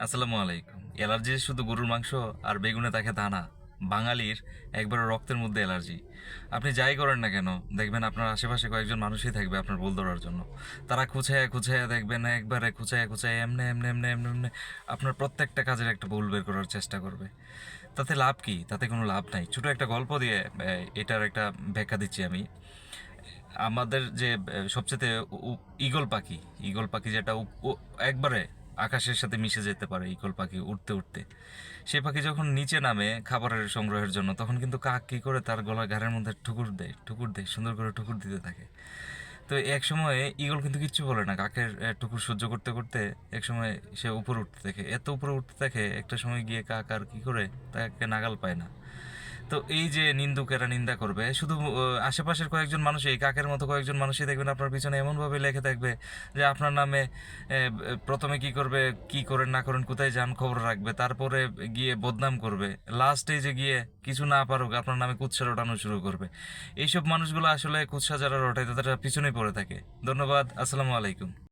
আসসালামু আলাইকুম। অ্যালার্জি শুধু গরুর মাংস আর বেগুনে থাকে তা না। বাঙালির একবারে রক্তের মধ্যে অ্যালার্জি। আপনি যাই করেন না কেন, দেখবেন আপনার আশেপাশে কয়েকজন মানুষই থাকবে আপনার ভুল ধরার জন্য। তারা খুঁচাইয়া খুঁচাইয়া দেখবেন, একবারে খুঁচাইয়া খুঁচাইয়া এমনে এমনে এমনে এমনে এমনে আপনার প্রত্যেকটা কাজের একটা ভুল বের করার চেষ্টা করবে। তাতে লাভ কি? তাতে কোনো লাভ নাই। ছোট একটা গল্প দিয়ে এটার একটা ব্যাখ্যা দিচ্ছি আমি। আমাদের যে সবচেয়ে ঈগল পাখি, ঈগল পাখি যেটা একবারে আকাশের সাথে মিশে যেতে পারে, ঈগল পাখি উড়তে উড়তে, সে পাখি যখন নিচে নামে খাবারের সংগ্রহের জন্য, তখন কিন্তু কাক কী করে তার গলা ঘাড়ের মধ্যে ঠুকুর দেয়, সুন্দর করে ঠুকুর দিতে থাকে। তো এক সময় ঈগল কিন্তু কিচ্ছু বলে না, কাকের টুকুর সহ্য করতে করতে এক সময় সে উপরে উঠতে থাকে, এত উপরে উঠতে থাকে, একটা সময় গিয়ে কাক আর কি করে তাকে নাগাল পায় না। তো এই যে নিন্দুকেরা নিন্দা করবে, শুধু আশেপাশের কয়েকজন মানুষ, এই কাকের মতো কয়েকজন মানুষই দেখবেন আপনার পিছনে এমনভাবে লেখে থাকবে যে আপনার নামে প্রথমে কি করবে, কি করেন না করেন, কোথায় যান খবর রাখবে, তারপরে গিয়ে বদনাম করবে, লাস্টে যে গিয়ে কিছু না পারুক আপনার নামে কুৎসা রটানো শুরু করবে। এইসব মানুষগুলো আসলে কুৎসা যারা রটায় তারা পিছনেই পড়ে থাকে। ধন্যবাদ। আসসালামু আলাইকুম।